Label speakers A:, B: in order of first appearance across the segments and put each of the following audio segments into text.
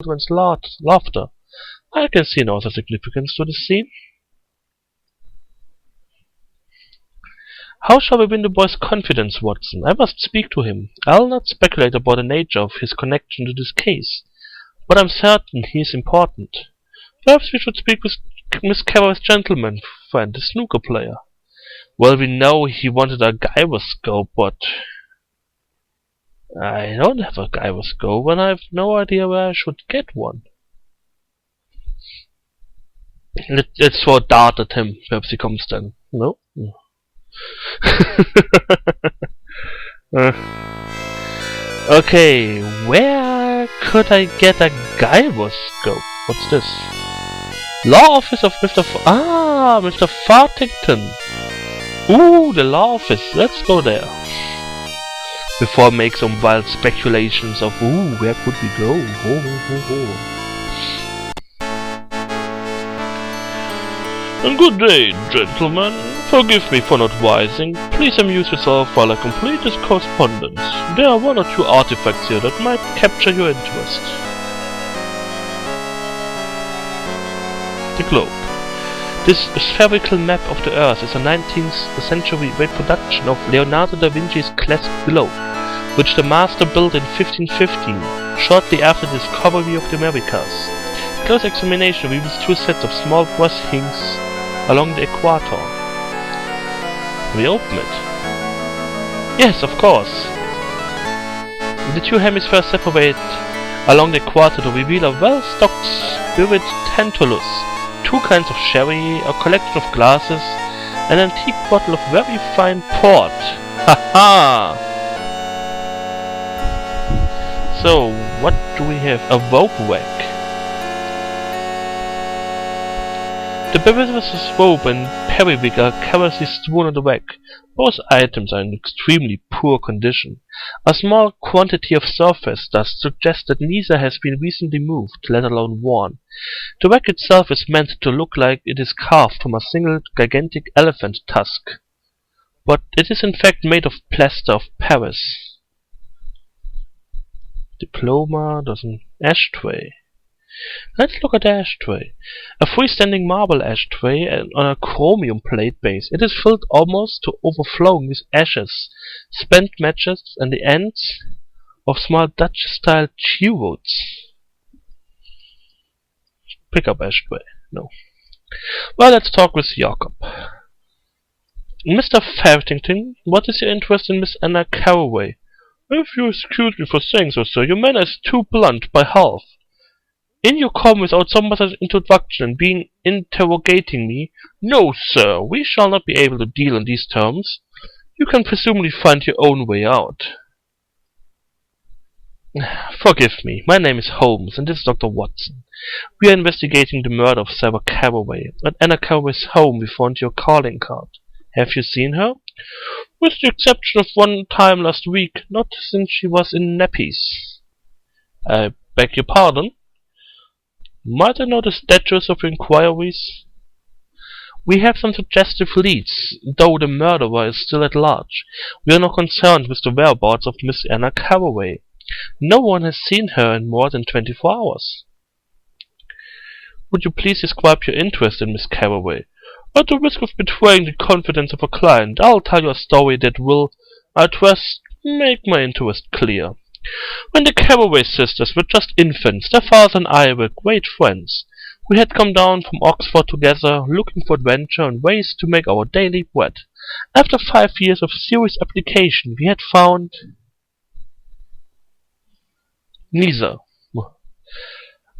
A: children's laughter. I can see no other significance to this scene. How shall we win the boy's confidence, Watson? I must speak to him. I'll not speculate about the nature of his connection to this case, but I'm certain he is important. Perhaps we should speak with Miss Carraway's gentleman friend, the snooker player. Well, we know he wanted a gyroscope, but I don't have a gyroscope, and I have no idea where I should get one. Let's throw a dart at him. Perhaps he comes then. No? Okay, where could I get a gyroscope? What's this? Law office of Mr. Mr. Fartington. Ooh, the law office. Let's go there. Before I make some wild speculations of, ooh, where could we go? And good day, gentlemen. Forgive me for not rising. Please amuse yourself while I complete this correspondence. There are one or two artifacts here that might capture your interest. The globe. This spherical map of the Earth is a 19th century reproduction of Leonardo da Vinci's classic globe, which the master built in 1515, shortly after the discovery of the Americas. Close examination reveals two sets of small brass rings along the equator. We open it. Yes, of course. The two hemispheres separate along the equator to reveal a well-stocked spirit Tantalus, two kinds of sherry, a collection of glasses, an antique bottle of very fine port. Haha! So, what do we have? A rope whack. The Bevis' rope and periwig are carelessly strewn on the rack. Both items are in extremely poor condition. A small quantity of surface dust suggests that neither has been recently moved, let alone worn. The rack itself is meant to look like it is carved from a single gigantic elephant tusk, but it is in fact made of plaster of Paris. Diploma, there's an ashtray. Let's look at the ashtray. A freestanding marble ashtray on a chromium plate base. It is filled almost to overflowing with ashes, spent matches, and the ends of small Dutch-style cheroots. Pick up ashtray. No. Well, let's talk with Jacob. Mr. Fartington, what is your interest in Miss Anna Carraway? If you excuse me for saying so, sir, your manner is too blunt by half. In you come without some other introduction and interrogating me. No, sir, we shall not be able to deal on these terms. You can presumably find your own way out. Forgive me, my name is Holmes, and this is Dr. Watson. We are investigating the murder of Sarah Carraway. At Anna Carraway's home we found your calling card. Have you seen her? With the exception of one time last week, not since she was in nappies. I beg your pardon? Might I know the status of inquiries? We have some suggestive leads, though the murderer is still at large. We are not concerned with the whereabouts of Miss Anna Carraway. No one has seen her in more than 24 hours. Would you please describe your interest in Miss Carraway? At the risk of betraying the confidence of a client, I'll tell you a story that will, I trust, make my interest clear. When the Carraway sisters were just infants, their father and I were great friends. We had come down from Oxford together, looking for adventure and ways to make our daily bread. After 5 years of serious application, we had found neither.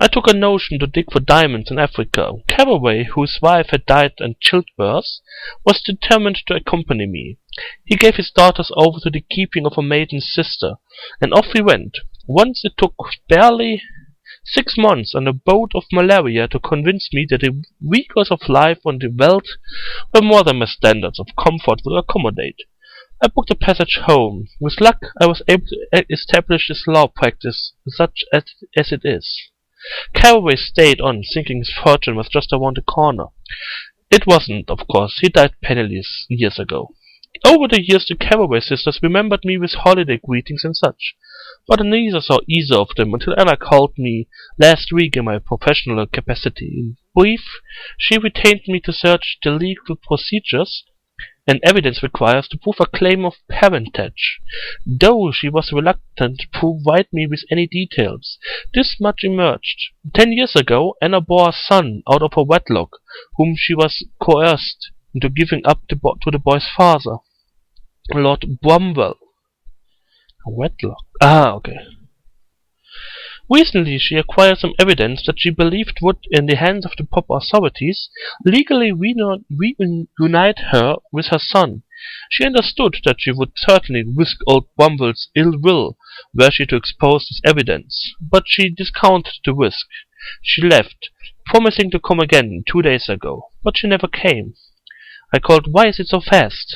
A: I took a notion to dig for diamonds in Africa. Carraway, whose wife had died in childbirth, was determined to accompany me. He gave his daughters over to the keeping of a maiden sister, and off we went. Once it took barely 6 months and a bout of malaria to convince me that the rigors of life on the veldt were more than my standards of comfort would accommodate. I booked a passage home. With luck, I was able to establish this law practice, such as it is. Carraway stayed on, thinking his fortune was just around the corner. It wasn't, of course. He died penniless years ago. Over the years the Caraway sisters remembered me with holiday greetings and such, but I neither saw either of them until Anna called me last week in my professional capacity. In brief, she retained me to search the legal procedures and evidence requires to prove a claim of parentage, though she was reluctant to provide me with any details. This much emerged. 10 years ago, Anna bore a son out of her wedlock, whom she was coerced into giving up to the boy's father, Lord Bromwell. A wedlock? Ah, okay. Recently she acquired some evidence that she believed would, in the hands of the proper authorities, legally reunite her with her son. She understood that she would certainly risk old Bromwell's ill will were she to expose this evidence, but she discounted the risk. She left, promising to come again 2 days ago, but she never came. I called, "Why is it so fast?"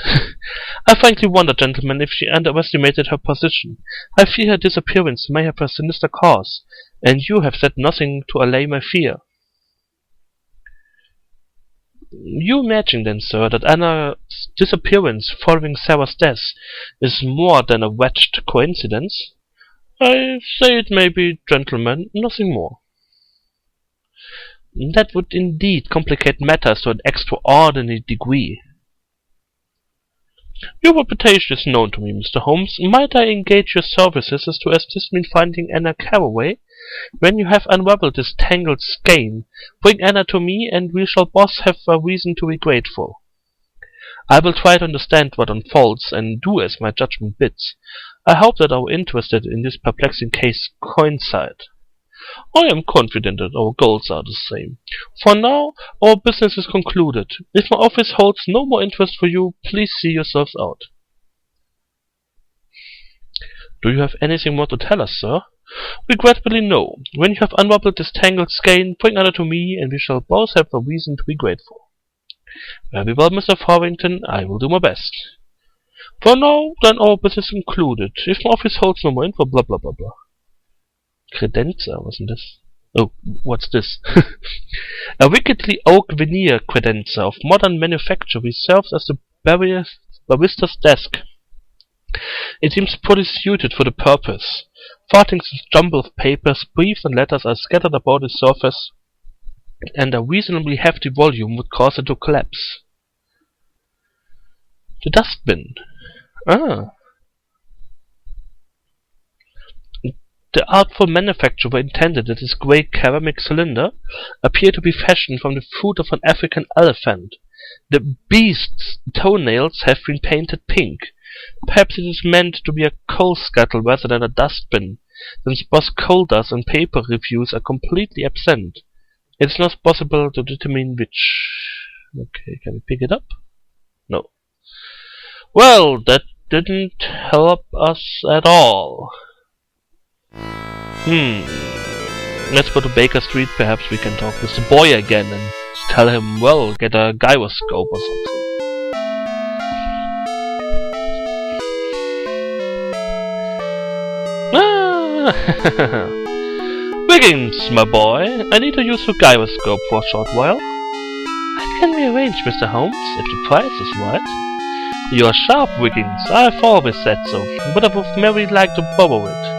A: I frankly wonder, gentlemen, if she underestimated her position. I fear her disappearance may have a sinister cause, and you have said nothing to allay my fear. You imagine then, sir, that Anna's disappearance following Sarah's death is more than a wedged coincidence? I say it may be, gentlemen, nothing more. That would indeed complicate matters to an extraordinary degree. Your reputation is known to me, Mr. Holmes. Might I engage your services as to assist me in finding Anna Caraway? When you have unraveled this tangled skein, bring Anna to me, and we shall both have a reason to be grateful. I will try to understand what unfolds, and do as my judgment bids. I hope that our interests in this perplexing case coincide. I am confident that our goals are the same. For now, our business is concluded. If my office holds no more interest for you, please see yourselves out. Do you have anything more to tell us, sir? Regretfully, no. When you have unraveled this tangled skein, bring Anna to me, and we shall both have a reason to be grateful. Very well, Mr. Farrington, I will do my best. For now, then, our business is concluded. If my office holds no more info, blah blah blah blah. Credenza, wasn't this? Oh, what's this? A wickedly oak veneer credenza of modern manufacture serves as the barista's desk. It seems poorly suited for the purpose. Farthington's jumble of papers, briefs and letters are scattered about its surface, and a reasonably hefty volume would cause it to collapse. The dustbin. Ah. The artful manufacturer intended that this grey ceramic cylinder appear to be fashioned from the foot of an African elephant. The beast's toenails have been painted pink. Perhaps it is meant to be a coal scuttle rather than a dustbin, since both coal dust and paper refuse are completely absent. It is not possible to determine which. Okay, can we pick it up? No. Well, that didn't help us at all. Let's go to Baker Street. Perhaps we can talk with the boy again and tell him, well, get a gyroscope or something. Wiggins, my boy, I need to use your gyroscope for a short while. That can be arranged, Mr. Holmes, if the price is right. You're sharp, Wiggins. I've always said so, but I would very like to borrow it.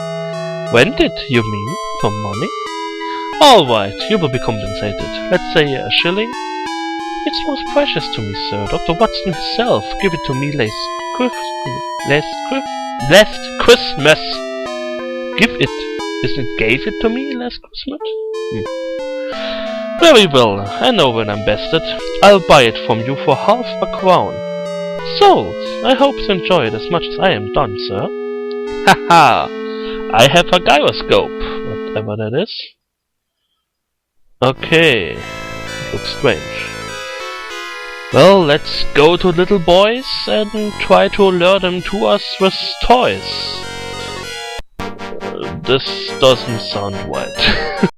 A: Rent it, you mean? For money? Alright, you will be compensated. Let's say a shilling? It's most precious to me, sir. Dr. Watson himself gave it to me last Christmas. Give it? Isn't it gave it to me last Christmas? Very well, I know when I'm bested. I'll buy it from you for £0.50. So, I hope you enjoy it as much as I am done, sir. Haha! I have a gyroscope, whatever that is. Okay, it looks strange. Well, let's go to little boys and try to lure them to us with toys. This doesn't sound right.